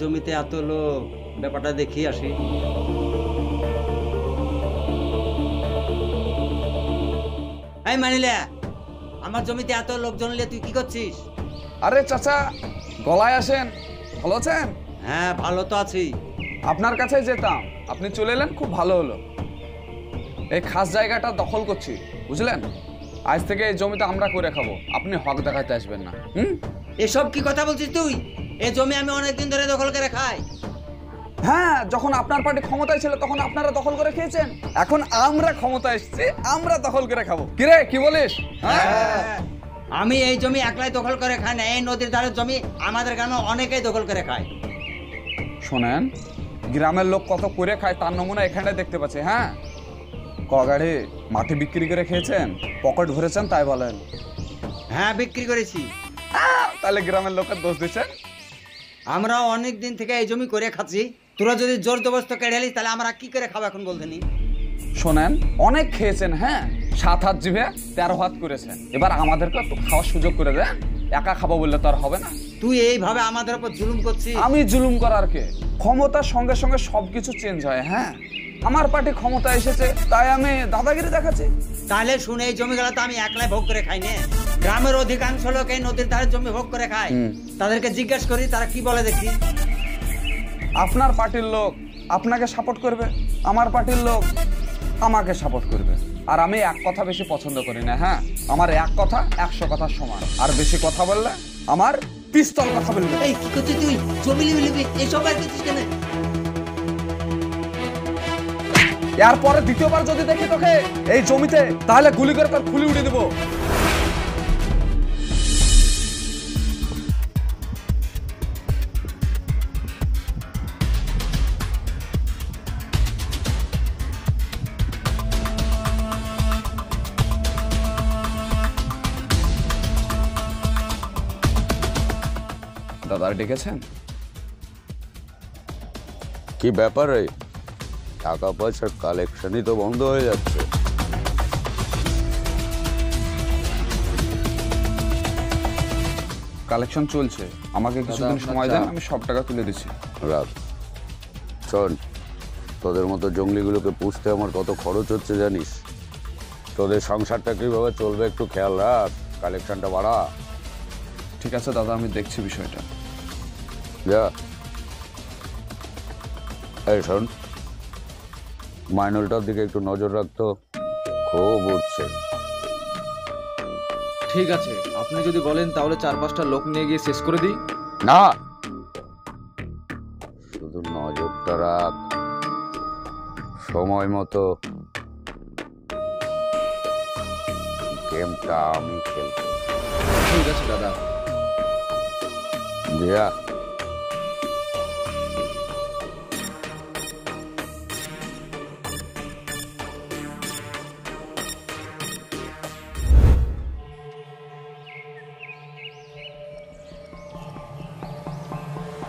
জমিতে এত লোক, ব্যাপারটা দেখি আসি। এই মানিলে, আমার জমিতে এত লোকজন নিয়ে তুই কি করছিস? আরে চাচা, গলায় আসেন। ভালো আছেন? হ্যাঁ, ভালো তো আছি। আপনার কাছে যেতাম, আপনি চলে এলেন, খুব ভালো হলো। এই খাস জায়গাটা দখল করছি, বুঝলেন? আজ থেকে এই জমিতে আমরা করে খাবো, আপনি হক দেখাতে আসবেন না। এসব কি কথা বলছিস তুই? এই জমি আমি অনেকদিন ধরে দখল করে খাই। হ্যাঁ, যখন আপনার পার্টি ক্ষমতায় ছিল তখন আপনারা দখল করে খেয়েছেন। এখন আমরা ক্ষমতায় এসেছি, আমরা দখল করে খাবো। কিরে, কি বলিস? আমি এই জমি একলাই দখল করে খাই না, এই নদীর ধারের জমি আমাদের গ্রামে অনেকেই দখল করে খায়। শোনেন, গ্রামের লোক কত করে খায় তার নমুনা এখানে দেখতে পাচ্ছি। হ্যাঁ, কগাড়ি মাটি বিক্রি করে খেয়েছেন, পকেট ভরেছেন, তাই বলেন? হ্যাঁ, বিক্রি করেছি। তাহলে গ্রামের লোকের দোষ দিচ্ছেন? আমরা অনেক দিন থেকে এই জমি করে খাচ্ছি, তোরা যদি জোর জবরদস্ত কেড়ে নিস তাহলে আমরা কি করে খাবো এখন বলতে নি? শোনেন, অনেক খেয়েছেন, হ্যাঁ, 7 হাত জিভে 13 হাত করেছেন, এবার আমাদেরকে একটু খাওয়ার সুযোগ করে দেন। একা খাবো বললে তো আর হবে না। তুই এইভাবে আমাদের উপর জুলুম করছিস। আমি জুলুম করার কে? ক্ষমতার সঙ্গে সঙ্গে সবকিছু চেঞ্জ হয়। হ্যাঁ, আমার পার্টি ক্ষমতা এসেছে তাই আমি দাদাগিরি দেখাচ্ছি। তাহলে শুনে, এই জমিগুলো তো আমি একলাই ভোগ করে খাই না, গ্রামের অধিকাংশ লোক এই নদীর ধারের জমি ভোগ করে খায়। তাদেরকে জিজ্ঞেস করি, তারা কি বলে দেখি। আপনার পার্টির লোক আপনাকে সাপোর্ট করবে, আমার পার্টির লোক আমাকে সাপোর্ট করবে। আর আমি এক কথা বেশি পছন্দ করি না। হ্যাঁ, আমার এক কথা 100 কথার সমান, আর বেশি কথা বললে আমার পিস্তল কথা বলবে। এই কি করছিস তুই? জমি লিবি এসব আর করছিস কেন? এরপরে দ্বিতীয়বার যদি দেখি তোকে এই জমিতে, তাহলে গুলি করে তোর খুলি উড়িয়ে দেবো। দাদা ডেকেছেন? কি ব্যাপার? টাকা পয়সার কালেকশনই তো বন্ধ হয়ে যাচ্ছে। কালেকশন চলছে, আমাকে কিছুদিন সময় দেন, আমি সব টাকা তুলে দিচ্ছি। রাখ, শোন, তোদের মতো জঙ্গলিগুলোকে পুষতে আমার কত খরচ হচ্ছে জানিস? তোদের সংসারটা কিভাবে চলবে একটু খেয়াল রাখ, কালেকশনটা বাড়া। ঠিক আছে দাদা, আমি দেখছি বিষয়টা। যা। এই শোন, মাইনলটার দিকে একটু নজর রাখতো, খুব উঠছে। ঠিক আছে, আপনি যদি বলেন তাহলে 4-5টা লোক নিয়ে গিয়ে শেষ করে দিই। না, শুধু নজরটা রাখ, সময় মতো গেমটা আমি খেলবো। ঠিক আছে দাদা। যা।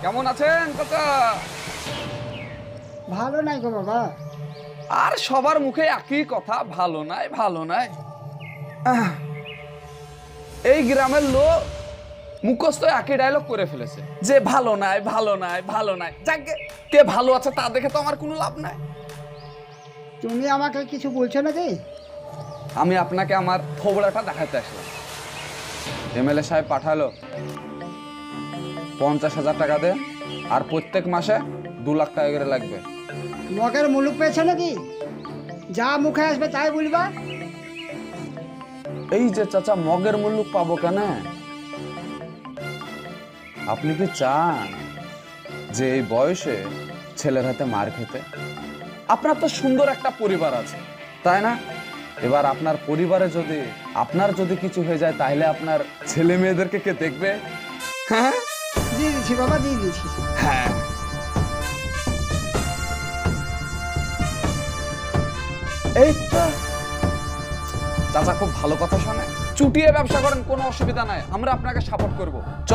কেমন আছেন কাকা? ভালো নাই গো বাবা। আর সবার মুখে একই কথা, ভালো নাই ভালো নাই। এই গ্রামের লোক মুখস্থ একই ডায়লগ করে ফেলেছে যে ভালো নাই ভালো নাই ভালো নাই। যাকে কে ভালো আছে তা দেখে তো আমার কোনো লাভ নাই। তুমি আমাকে কিছু বলছো নাকি? আমি আপনাকে আমার থোবড়াটা দেখাতে আসলাম। এমএলএ সাহেব পাঠালো 50,000 টাকা দে, আর প্রত্যেক মাসে 2 লাখ টাকা করে লাগবে। মগের মুলুক পেয়েছে নাকি? যা মুখে আসবে তাই বলবা। এই যে চাচা, মগের মুল্লুক পাবো কেন? আপনি কি চান যে এই বয়সে ছেলের হাতে মার খেতে? আপনার তো সুন্দর একটা পরিবার আছে, তাই না? এবার আপনার পরিবারে যদি আপনার যদি কিছু হয়ে যায় তাহলে আপনার ছেলে মেয়েদেরকে কে দেখবে? হ্যাঁ, দিয়ে দিচ্ছি বাবা, দিয়ে দিচ্ছি। হ্যাঁ, এই তো চাচা খুব ভালো কথা শোনে। চুটিয়ে ব্যবসা করেন, কোনো অসুবিধা নাই, আমরা আপনাকে সাপোর্ট করব। চ।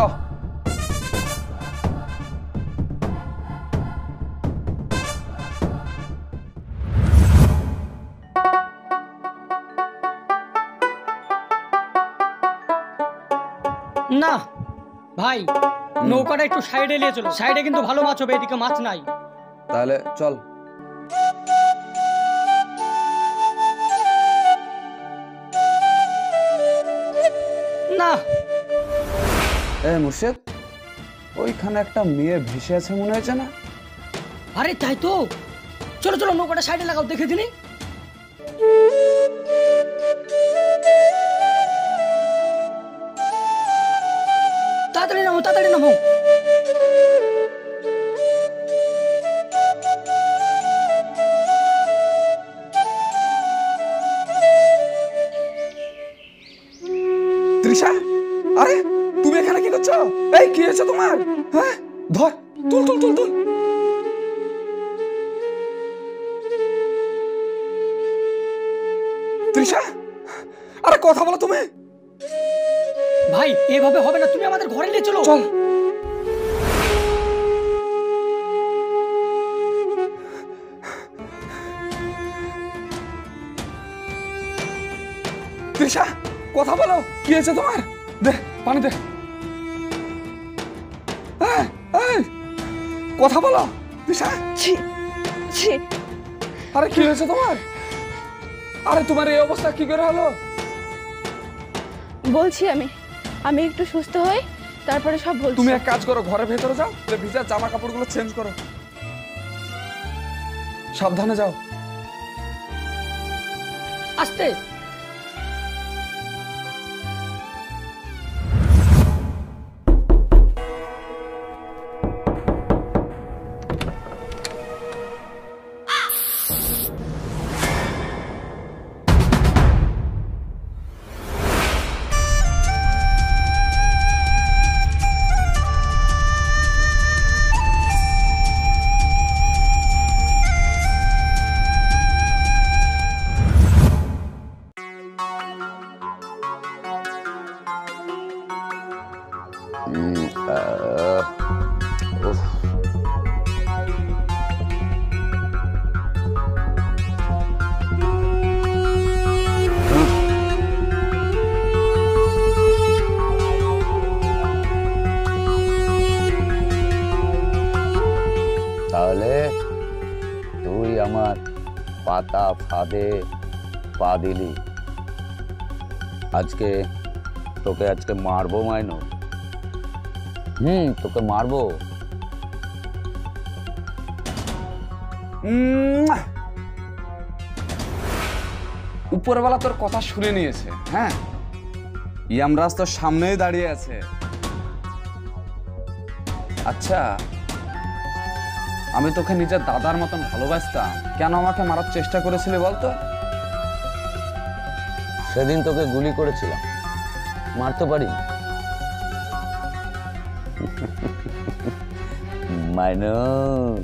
না ভাই, নৌকাটা একটু সাইডে নিয়ে চলো, সাইডে কিন্তু ভালো মাছ হবে, এদিকে মাছ নাই। তাহলে চল। না মুর্শেদ, ওইখানে একটা মেয়ে ভেসে আছে মনে হয়েছে না? আরে তাই তো, চলো চলো নৌকাটা সাইডে লাগাও, দেখে দিনি। তাড়াতাড়ি নামো, তাড়াতাড়ি নামো। তৃষা, আরে তুমি এখানে কি করছো? এই কি হয়েছে তোমার? হ্যাঁ, ধর, তুল তুল তুল তুল। তৃষা, আরে কথা বলো তুমি। ভাই এভাবে হবে না, তুমি আমাদের ঘরে নিয়ে চলো। চল। তৃষা, কথা বলো, কি হয়েছে তোমার? দে পানি দে। কথা বলো তৃষা। আরে কি হয়েছে তোমার? আরে তোমার এই অবস্থা কি করে হলো? বলছি আমি একটু সুস্থ হই, তারপরে সব বলছি। তুমি এক কাজ করো, ঘরের ভেতরে যাও, ভিজা জামা কাপড়গুলো চেঞ্জ করো, সাবধানে যাও। আস্তে। তাহলে তুই আমার পাতা ফাঁদে পা দিলি। তোকে মারবো মাইনু। তোকে মারবো। উপরওয়ালা তোর কথা শুনে নিয়েছে। হ্যাঁ, ইয়ামরাজ তোর সামনেই দাঁড়িয়ে আছে। আচ্ছা, আমি তোকে নিজের দাদার মতন ভালোবাসতাম, কেন আমাকে মারার চেষ্টা করেছিলি বলতো? সেদিন তোকে গুলি করেছিলাম, মারতে পারি মাইনুল,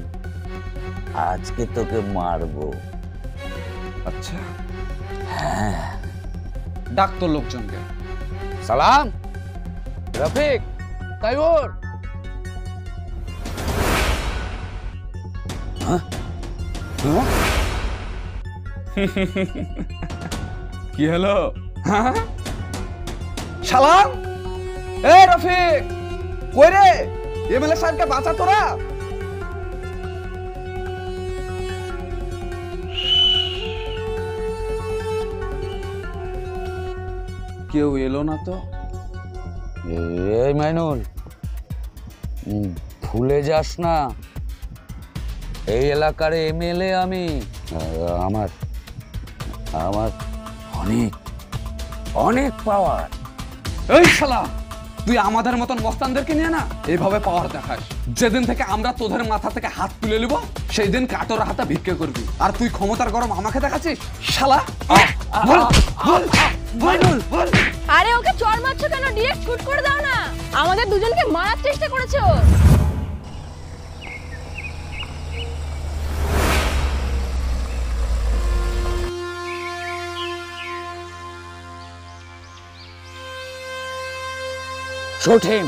আজকে তোকে মারবো। আচ্ছা, হ্যাঁ, ডাক তোর লোকজনকে। সালাম, রফিক, তাইবুর। কি হলো? সালাম, এ রফিক, কই রে? এমএলএ সাহেবকে বাঁচা তোরা। কেউ এলো না তো? এই মাইনুল, ভুলে যাস না এই এলাকার এমএলএ আমি। আমার অনেক অনেক পাওয়ার। এই শালা, তুই আমাদের মতন মস্তানদেরকে নিয়ে না এইভাবে পাওয়ার দেখাস। যেদিন থেকে আমরা তোদের মাথা থেকে হাত তুলে নিব, সেই দিন কাটোর হাতে ভিক্ষে করবি, আর তুই ক্ষমতার গরম আমাকে দেখাচ্ছিস শালা। আরে ওকে চড় মারছো কেন? ডিরেক্ট শুট করে দাও না, আমাদের দুজনকে মারার চেষ্টা করেছো। Shoot him!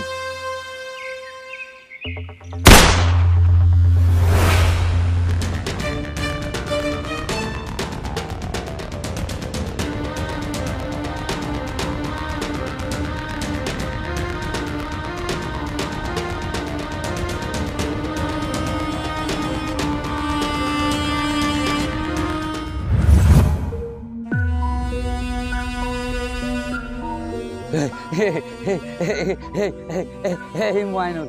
এই মাইনুল,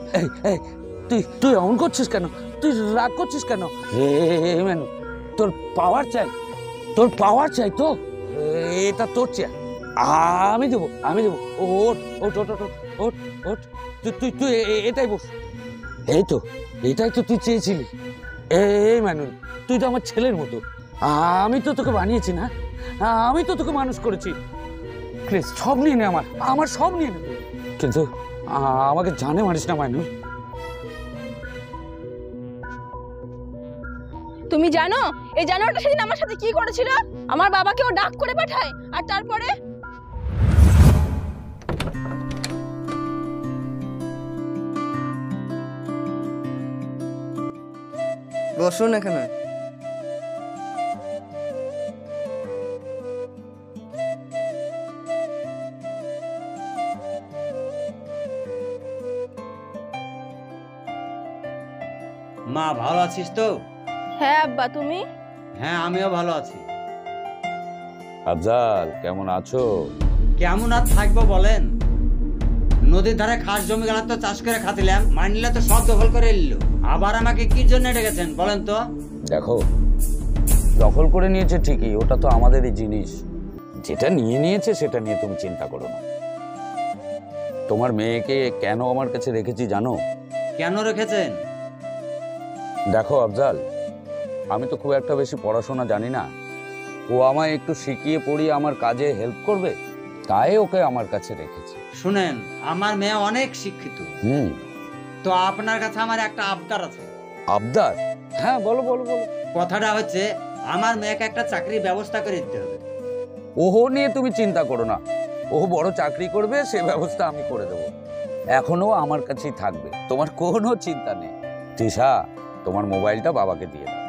তুই তুই এমন করছিস কেন? তুই রাগ করছিস কেন? মাইনুল, তোর পাওয়ার চাই, তোর পাওয়ার চাই তো? এটা তোর চাই, আমি দেবো, আমি দেবো। ওঠ ওঠ ওঠ ওঠ ওঠ ওঠ, তুই তুই তুই এটাই বস। এই তো, এটাই তো তুই চেয়েছিলি। এই মাইনুল, তুই তো আমার ছেলের মতো, আমি তো তোকে বানিয়েছি না, আমি তো তোকে মানুষ করেছি। প্লিজ সব নিয়ে নে, আমার আমার সব নিয়ে নে, কিন্তু আমাকে জানে মানিস না মাইনুল। তুমি জানো এই জানোয়ারটা সেদিন আমার সাথে কি করেছিল? আমার বাবাকে ও ডাক করে পাঠায়, আর তারপরে বসুন এখানে। মা ভালো আছিস তো? হ্যাঁ আব্বা, তুমি? হ্যাঁ আমিও ভালো আছি। আফজাল, কেমন আছো? কেমন আর থাকবো বলেন, নদীর ধারে খাস জমি গেলা তো চাষ করে খাতিলাম, মানিলে তো সব দখল করে নিল। আবার আমাকে কি জন্য ডেকেছেন বলেন তো? দেখো, দখল করে নিয়েছে ঠিকই, ওটা তো আমাদেরই জিনিস। যেটা নিয়ে নিয়েছে সেটা নিয়ে তুমি চিন্তা করো না। তোমার মেয়েকে কেন আমার কাছে রেখেছি জানো? কেন রেখেছেন? দেখো আফজাল, আমি তো খুব একটা বেশি পড়াশোনা জানি না, ও আমায় একটু শিখিয়ে পড়িয়ে আমার কাজে হেল্প করবে, তাই ওকে আমার কাছে রেখেছি। শুনেন, আমার মেয়ে অনেক শিক্ষিত, তো আপনার কাছে আমার একটা আবদার আছে। আবদার? হ্যাঁ বলো বলো বলো। কথাটা হচ্ছে, আমার মেয়েকে একটা চাকরির ব্যবস্থা করে দিতে হবে। ওহো নিয়ে তুমি চিন্তা করো না, ও বড় চাকরি করবে, সে ব্যবস্থা আমি করে দেবো। এখনো আমার কাছেই থাকবে, তোমার কোনো চিন্তা নেই। তৃষা, তোমার মোবাইলটা বাবাকে দিয়ে দাও।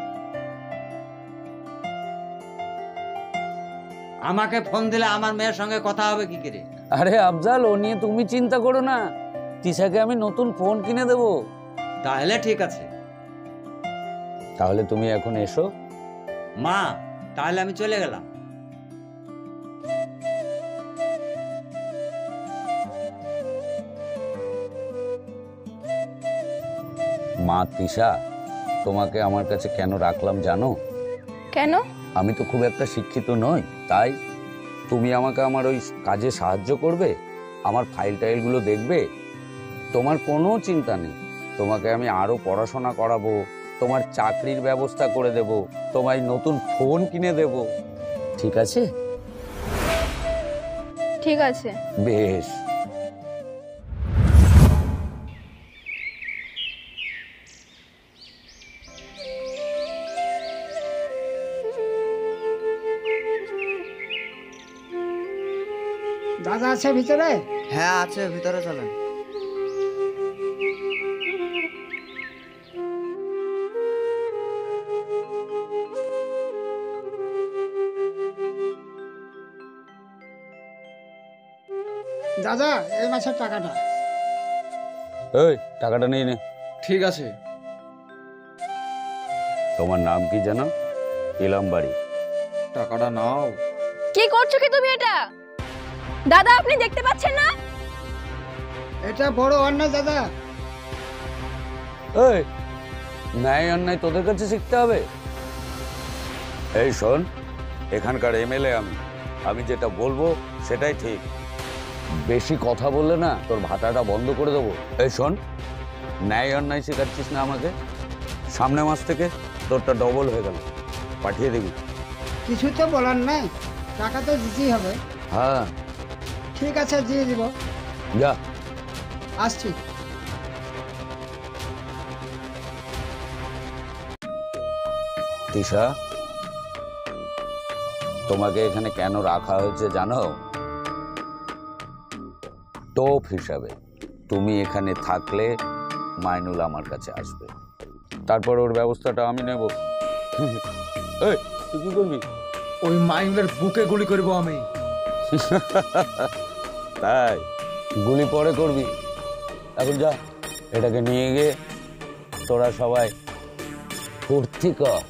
আমাকে ফোন দিলে আমার মেয়ের সঙ্গে কথা হবে কি করে? আরে আফজাল, ও নিয়ে তুমি চিন্তা করো না, তৃষাকে আমি নতুন ফোন কিনে দেবো। তাহলে ঠিক আছে। তাহলে তুমি এখন এসো। মা, তাহলে আমি চলে গেলাম। মা তৃষা, তোমাকে আমার কাছে কেন রাখলাম জানো? কেন? আমি তো খুব একটা শিক্ষিত নই, তাই তুমি আমাকে আমার ওই কাজে সাহায্য করবে, আমার ফাইল টাইলগুলো দেখবে, তোমার কোনো চিন্তা নেই। তোমাকে আমি আরো পড়াশোনা করাবো, তোমার চাকরির ব্যবস্থা করে দেব, তোমায় নতুন ফোন কিনে দেব, ঠিক আছে? ঠিক আছে। বেশ। দাদা আছে ভিতরে? হ্যাঁ আছে, ভিতরে চলেন। দাদা, এই মাসের টাকাটা। এই টাকাটা নিয়ে নে। ঠিক আছে। তোমার নাম কি জানো? ইলামবাড়ি। টাকাটা নাও। কি করছো কি তুমি এটা? দাদা, আপনি দেখতে পাচ্ছেন না? এটা বড় অন্যায় দাদা। এই ন্যায় অন্যায় তোদের কাছে শিখতে হবে? এই শোন, এখানকার এমএলএ আমি যেটা বলবো সেটাই ঠিক। বেশি কথা বললে না তোর ভাতাটা বন্ধ করে দেবো। এই শোন, ন্যায় অন্যায় শেখাচ্ছিস না আমাকে, সামনে মাস থেকে তোরটা ডবল হয়ে গেল, পাঠিয়ে দিবি। কিছু তো বলার নাই, টাকা তো দিতেই হবে। হ্যাঁ ঠিক আছে, দিয়ে দিব। যা। আসছি। তৃষা, তোমাকে এখানে কেন রাখা হয়েছে জানো? টোপ হিসাবে। তুমি এখানে থাকলে মাইনুল আমার কাছে আসবে, তারপর ওর ব্যবস্থাটা আমি নেব। এই তুই কি করবি? ওই মাইনুলের বুকে গুলি করবো আমি। তাই? গুলি পরে করবি, এখন যা, এটাকে নিয়ে গিয়ে তোরা সবাই ফুর্তি কর।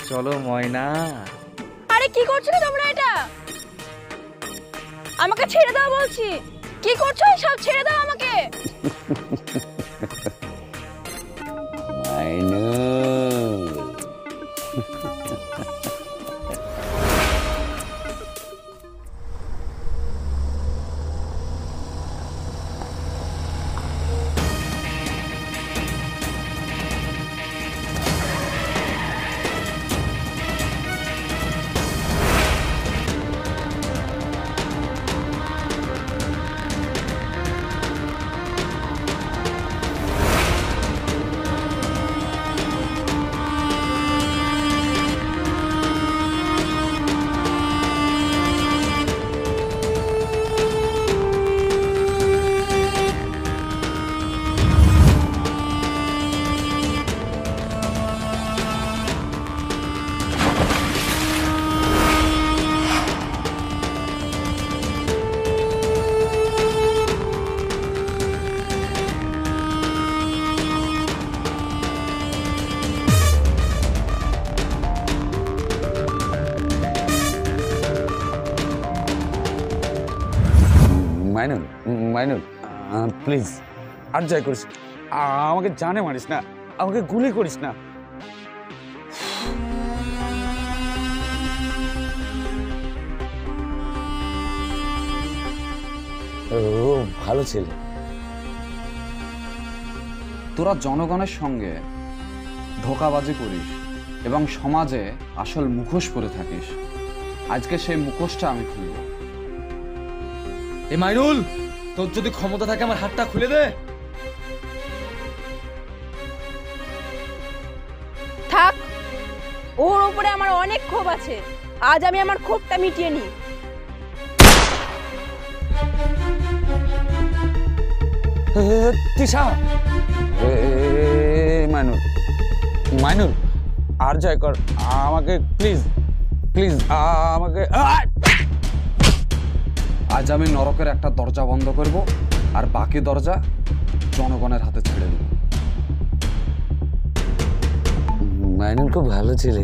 চলো ময়না। আরে কি করছো কি তোমরা এটা? আমাকে ছেড়ে দাও বলছি। কি করছো সব? ছেড়ে দাও আমাকে। মাইনুল, মাইনুল, প্লিজ আর যাই করিস, আমাকে জানে মারিস না, আমাকে গুলি করিস না। ও ভালো ছেলে। তোরা জনগণের সঙ্গে ধোঁকাবাজি করিস এবং সমাজে আসল মুখোশ পরে থাকিস। আজকে সেই মুখোশটা আমি খুলব। এ মাইনুল, তোর যদি ক্ষমতা থাকে আমার হাতটা খুলে দে। থাক, ওর উপরে আমার অনেক ক্ষোভ আছে। আজ আমি আমার ক্ষোভটা মিটিয়ে নিই। তিশা, মাইনুল, মাইনুল আর যাই কর, আমাকে প্লিজ, প্লিজ আমাকে। আজ আমি নরকের একটা দরজা বন্ধ করব আর বাকি দরজা জনগণের হাতে ছেড়ে দেব। মাইনুল খুব ভালো ছেলে।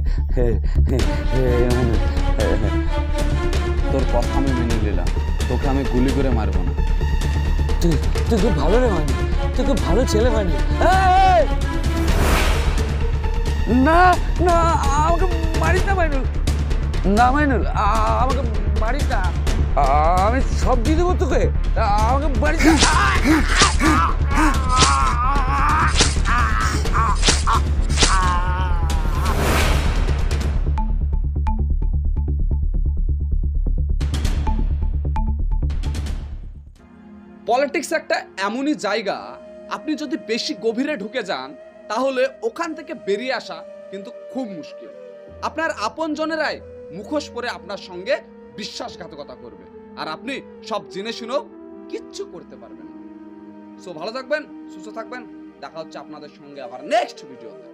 তোর কথা আমি মেনে নিলাম, তোকে আমি গুলি করে মারবো না। তুই তুই খুব ভালো রে মাইনুল, তুই খুব ভালো ছেলে মাইনুল। না না, আমাকে মারিস না মাইনুল, না মাইনুল, আমাকে মারিস না, আমি সব দিয়ে দেবো তোকে, আমাকে মারিস না। পলিটিক্স একটা এমনই জায়গা, আপনি যদি বেশি গভীরে ঢুকে যান তাহলে ওখান থেকে বেরিয়ে আসা কিন্তু খুব মুশকিল। আপনার আপনজনেরাই মুখোশ পরে আপনার সঙ্গে বিশ্বাসঘাতকতা করবে আর আপনি সব জেনে শুনেও কিচ্ছু করতে পারবেন না। সো ভালো থাকবেন, সুস্থ থাকবেন, দেখা হচ্ছে আপনাদের সঙ্গে আবার নেক্সট ভিডিওতে।